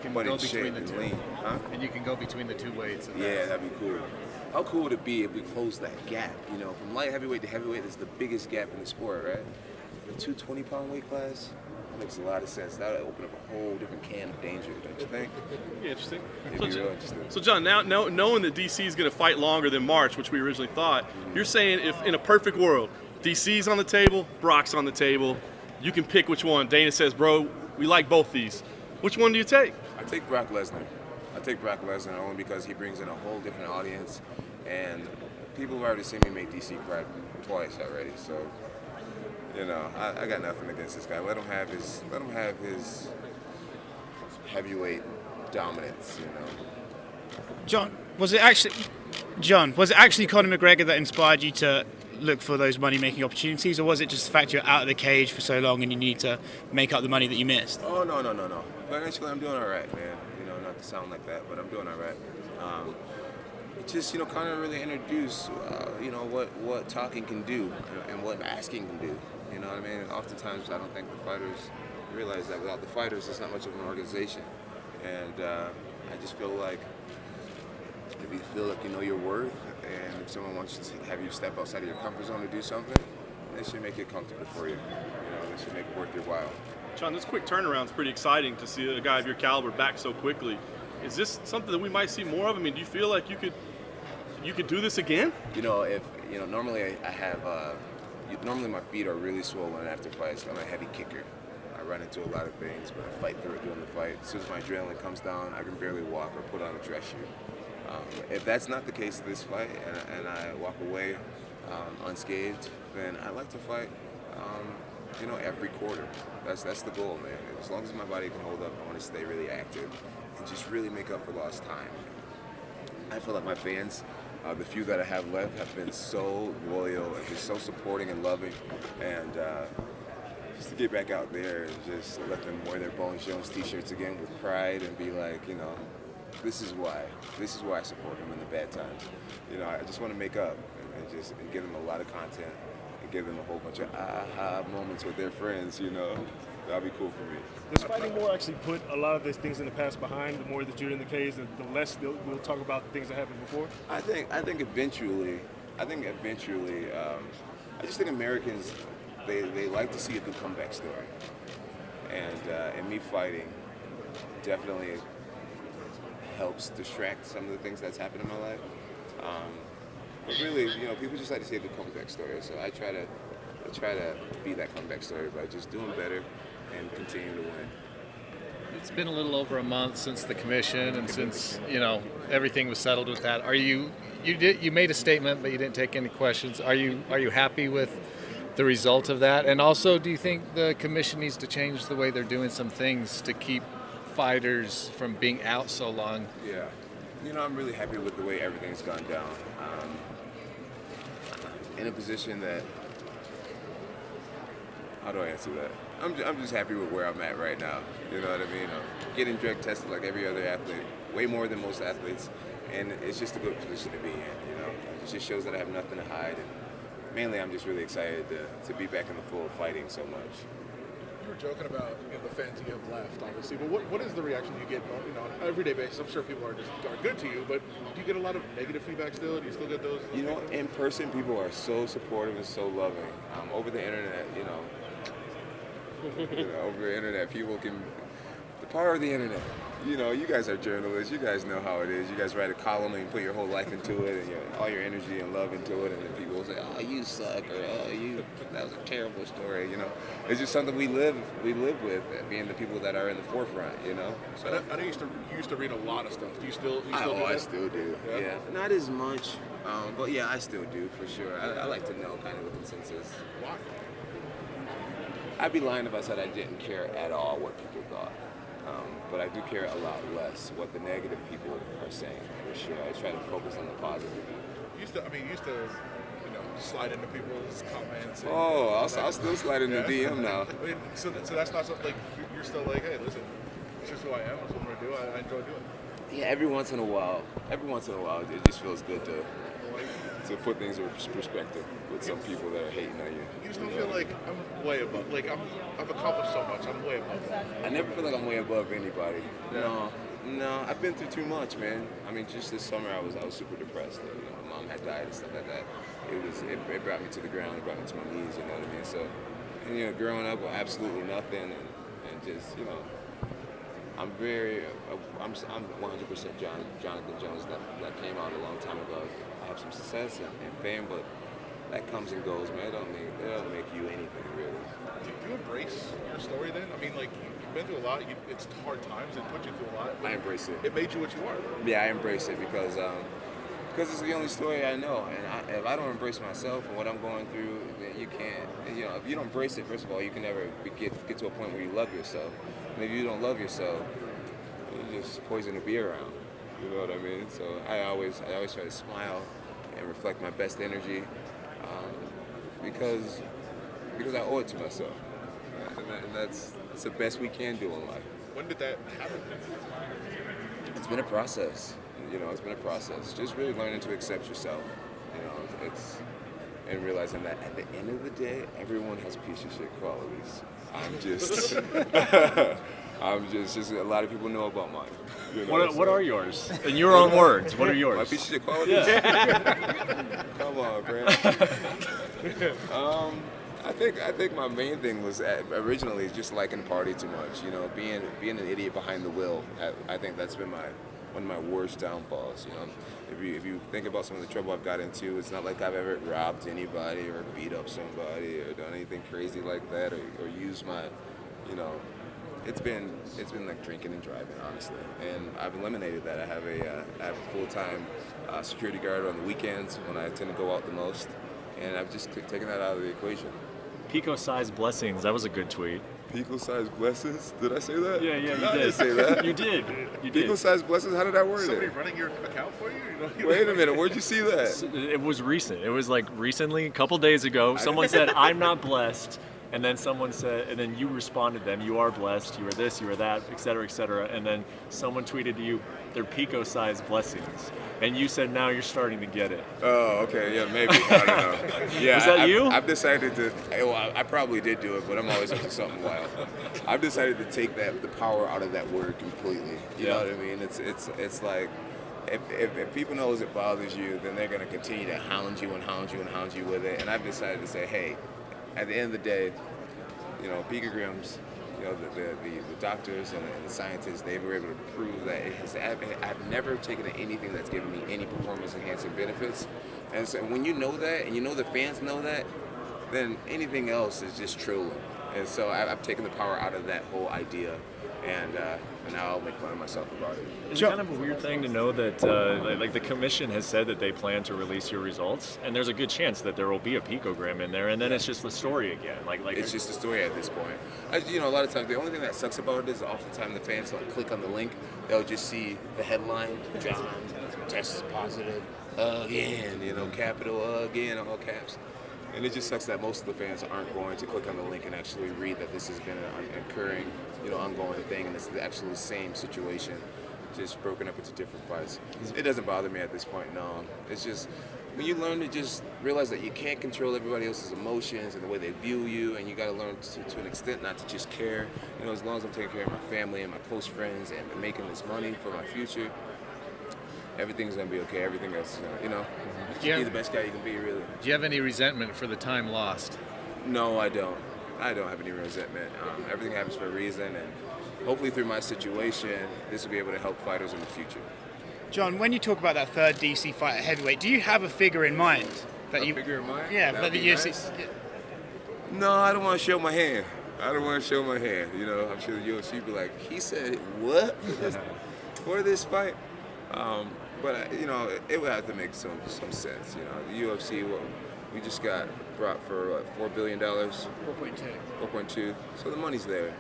can but go in between shape the and two. lean. Huh? And you can go between the two weights. Yeah, that'd be cool. How cool would it be if we closed that gap? You know, from light heavyweight to heavyweight is the biggest gap in the sport, right? The 220-pound weight class. That makes a lot of sense. That would open up a whole different can of danger, don't you think? Yeah, interesting. It'd be real interesting. So, John, now knowing that DC is going to fight longer than March, which we originally thought, you're saying if in a perfect world, DC's on the table, Brock's on the table, you can pick which one. Dana says, bro, we like both these. Which one do you take? I take Brock Lesnar. I take Brock Lesnar only because he brings in a whole different audience, and people have already seen me make DC cry twice already. So, you know, I got nothing against this guy. Let him have his heavyweight dominance. You know. John, was it actually Conor McGregor that inspired you to look for those money-making opportunities, or was it just the fact you're out of the cage for so long and you need to make up the money that you missed? Oh, no. Financially, I'm doing all right, man. You know, not to sound like that, but I'm doing all right. It's just, you know, Conor really introduced, you know, what talking can do and what asking can do. You know what I mean? Oftentimes, I don't think the fighters realize that without the fighters, it's not much of an organization. And I just feel like if you feel like you know your worth, and if someone wants to have you step outside of your comfort zone to do something, they should make it comfortable for you. You know, they should make it worth your while. John, this quick turnaround is pretty exciting to see a guy of your caliber back so quickly. Is this something that we might see more of? I mean, do you feel like you could do this again? You know, normally I have normally my feet are really swollen after fights. I'm a heavy kicker. I run into a lot of things, but I fight through it during the fight. As soon as my adrenaline comes down, I can barely walk or put on a dress shoe. If that's not the case this fight, and I walk away unscathed, then I like to fight, you know, every quarter. That's the goal, man. As long as my body can hold up, I want to stay really active and just really make up for lost time. I feel like my fans, the few that I have left, have been so loyal and just so supporting and loving, and just to get back out there and just let them wear their Bones Jones t-shirts again with pride and be like, you know, this is why I support him in the bad times. You know, I just want to make up and give them a lot of content and give them a whole bunch of aha moments with their friends. You know, that'd be cool for me. Does fighting more actually put a lot of these things in the past behind? The more that you're in the cage, the less we'll talk about the things that happened before. I think eventually, I just think Americans they like to see a good comeback story, and me fighting definitely helps distract some of the things that's happened in my life. But really, you know, people just like to see a good comeback story. So I try to be that comeback story by just doing better and continuing to win. It's been a little over a month since the commission and since, you know, everything was settled with that. Are you made a statement, but you didn't take any questions. Are you happy with the result of that? And also, do you think the commission needs to change the way they're doing some things to keep fighters from being out so long? Yeah, you know, I'm really happy with the way everything's gone down. In a position that, how do I answer that? I'm just happy with where I'm at right now. You know what I mean? I'm getting drug tested like every other athlete, way more than most athletes, and it's just a good position to be in. You know, it just shows that I have nothing to hide, and mainly I'm just really excited to be back in the flow of fighting so much. You were joking about, you know, the fans you have left, obviously, but what is the reaction you get, you know, on an everyday basis? I'm sure people are good to you, but do you get a lot of negative feedback still? Do you still get those? You know, in person, people are so supportive and so loving. Over the internet, you know, over the internet, people can. The power of the internet. You know, you guys are journalists. You guys know how it is. You guys write a column and you put your whole life into it and all your energy and love into it, and then people will say, "Oh, you suck," or "Oh, that was a terrible story." You know, it's just something we live with, being the people that are in the forefront. You know. So I know you used to read a lot of stuff. Do you still? I still do. Yeah, not as much, but yeah, I still do for sure. I like to know kind of the consensus. Why? I'd be lying if I said I didn't care at all what people thought. But I do care a lot less what the negative people are saying, for sure. I try to focus on the positive. You used to, you know, slide into people's comments. I'll still slide into DM now. I mean, so that's not something, like, you're still like, hey, listen, this is who I am, this is what I'm going to do, I enjoy doing it. Yeah, every once in a while, it just feels good to to put things in perspective with some people that are hating on you. You just don't feel like I'm way above. Like I've accomplished so much. I'm way above that. I never feel like I'm way above anybody. No, I've been through too much, man. I mean, just this summer I was super depressed. You know, my mom had died and stuff like that. It brought me to the ground. It brought me to my knees. You know what I mean? So, and, you know, growing up with absolutely nothing and just, you know, I'm 100% Jonathan Jones that came out a long time ago. I have some success and fame, but that comes and goes, man. It don't make you anything really. Do you embrace your story then? I mean, like you've been through a lot. It's hard times. It put you through a lot. I embrace it. It made you what you are. Yeah, I embrace it because it's the only story I know. And if I don't embrace myself and what I'm going through, then you can't. You know, if you don't embrace it, first of all, you can never get to a point where you love yourself. And if you don't love yourself, you just poison to be around. You know what I mean? So I always try to smile and reflect my best energy because I owe it to myself. And that's the best we can do in life. When did that happen? It's been a process. You know, it's been a process. Just really learning to accept yourself. You know, and realizing that at the end of the day, everyone has piece of shit qualities. I'm just a lot of people know about mine. You know, What are yours? In your own words, what are yours? My piece of shit qualities? Yeah. Come on, man. I think my main thing was originally just liking to party too much. You know, being an idiot behind the wheel. I think that's been one of my worst downfalls. You know, if you think about some of the trouble I've got into, it's not like I've ever robbed anybody or beat up somebody or done anything crazy like that or used my, you know. It's been like drinking and driving, honestly, and I've eliminated that. I have a full-time security guard on the weekends when I tend to go out the most, and I've just taken that out of the equation. Pico-sized blessings. That was a good tweet. Pico-sized blessings? Did I say that? Yeah, you No, I did. didn't say that. You did. You did. Pico-sized blessings? How did I word Somebody it? running your account for you? You know, Wait a minute. Where'd you see that? It was recent. It was like recently, a couple days ago. Someone said, "I'm not blessed." And then someone said, and then you responded to them, "You are blessed, you are this, you are that, et cetera, et cetera." And then someone tweeted to you, "They're Pico-sized blessings." And you said, "Now you're starting to get it." Oh, okay. Yeah, maybe. I don't know. Yeah, Was that you? I've decided to. Well, I probably did do it, but I'm always up to something wild. I've decided to take the power out of that word completely. You know what I mean? It's like if people knows it bothers you, then they're gonna continue to hound you and hound you and hound you with it. And I've decided to say, hey, at the end of the day, you know, picograms, you know, the doctors and the scientists, they were able to prove that I've never taken anything that's given me any performance-enhancing benefits. And so when you know that, and you know the fans know that, then anything else is just trolling. And so I've taken the power out of that whole idea, and now I'll make fun of myself about it. It's kind of a weird thing to know that like the commission has said that they plan to release your results, and there's a good chance that there will be a picogram in there, and then it's just the story again. Like It's just a story at this point. You know, a lot of times the only thing that sucks about it is oftentimes the fans don't click on the link. They'll just see the headline, Jon tests positive again, you know, capital again, all caps. And it just sucks that most of the fans aren't going to click on the link and actually read that this has been an occurring, you know, ongoing thing, and it's actually the same situation, just broken up into different fights. It doesn't bother me at this point, no. It's just when you learn to just realize that you can't control everybody else's emotions and the way they view you, and you got to learn to an extent not to just care. You know, as long as I'm taking care of my family and my close friends and making this money for my future, everything's gonna be okay. Everything else, you know, just be the best guy you can be, really. Do you have any resentment for the time lost? No, I don't. I don't have any resentment. Everything happens for a reason, and hopefully through my situation, this will be able to help fighters in the future. John, when you talk about that third DC fight at heavyweight, do you have a figure in mind that you figure in mind? Yeah, That'd that be you nice. No, I don't want to show my hand. I don't want to show my hand. You know, I'm sure the UFC be like, he said what for this fight? But you know, it would have to make some sense. You know, the UFC, we just got brought for $4 billion. 4.2. 4.2. So the money's there.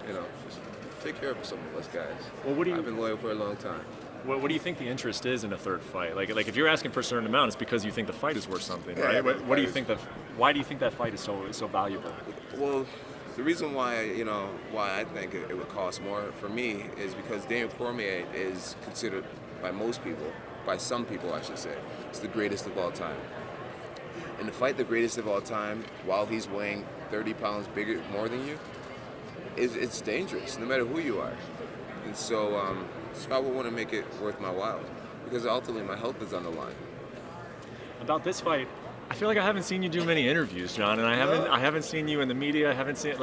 You know, just take care of some of us guys. Well, what do you? I've been loyal for a long time. What do you think the interest is in a third fight? Like if you're asking for a certain amount, it's because you think the fight is worth something, Yeah, right? the What do you fight think why do you think that fight is so valuable? Well, the reason why I think it would cost more for me is because Daniel Cormier is considered by most people by some people I should say, it's the greatest of all time. And to fight the greatest of all time while he's weighing 30 pounds more than you, it's dangerous, no matter who you are. And so I would want to make it worth my while, because ultimately my health is on the line. About this fight, I feel like I haven't seen you do many interviews, John, and I haven't seen you in the media. I haven't seen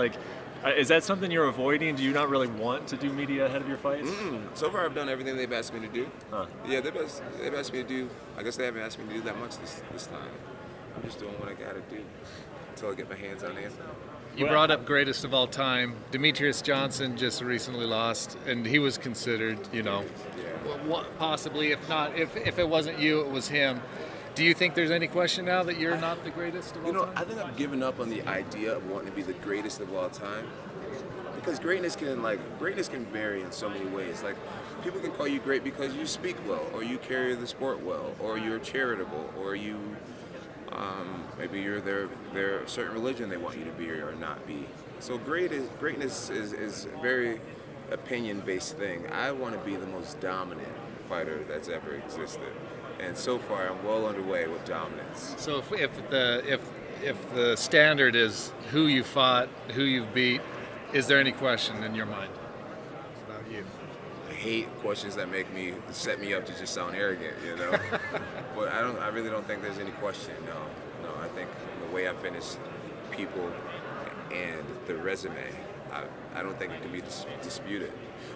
is that something you're avoiding? Do you not really want to do media ahead of your fights? So far, I've done everything they've asked me to do. Huh. Yeah, they've asked me to do. I guess they haven't asked me to do that much this time. I'm just doing what I gotta do until I get my hands on Anthony. You brought up greatest of all time. Demetrius Johnson just recently lost, and he was considered, possibly, if not, if it wasn't you, it was him. Do you think there's any question now that you're not the greatest of all time? I think I've given up on the idea of wanting to be the greatest of all time, because greatness can vary in so many ways. Like, people can call you great because you speak well, or you carry the sport well, or you're charitable, or you maybe you're their certain religion they want you to be or not be. So greatness is a very opinion-based thing. I want to be the most dominant fighter that's ever existed, and so far I'm well underway with dominance. So if the standard is who you fought, who you've beat, is there any question in your mind about you? I hate questions that set me up to just sound arrogant, But I really don't think there's any question. No, I think the way I finished people and the resume, I don't think it can be disputed.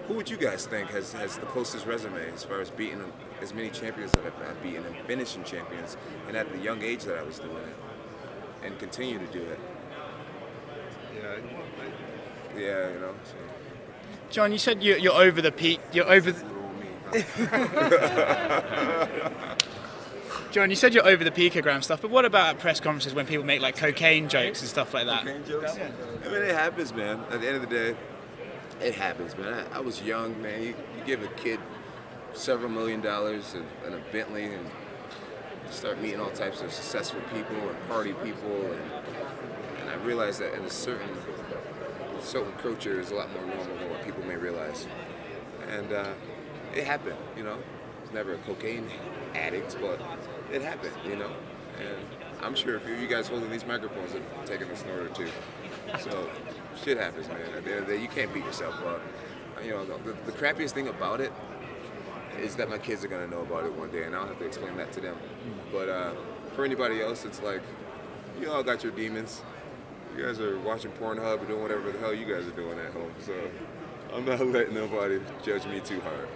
Who would you guys think has the closest resume as far as beating as many champions that I've beaten and finishing champions, and at the young age that I was doing it, and continue to do it? Yeah, So. John, you said you're over the peak. John, you said you're over the picogram stuff, but what about at press conferences when people make like cocaine jokes and stuff like that? Cocaine jokes? I mean, it happens, man. At the end of the day, it happens, man. I was young, man. You give a kid several $1 million and a Bentley, and you start meeting all types of successful people and party people, and I realized that in a certain culture is a lot more normal than what people may realize. And it happened, I was never a cocaine addict, but it happened, And I'm sure if you guys holding these microphones have taken a snort or two. So shit happens, man. At the end of the day, you can't beat yourself up. The crappiest thing about it is that my kids are gonna know about it one day, and I'll have to explain that to them. But for anybody else, it's like, you all got your demons. You guys are watching Pornhub or doing whatever the hell you guys are doing at home. So I'm not letting nobody judge me too hard.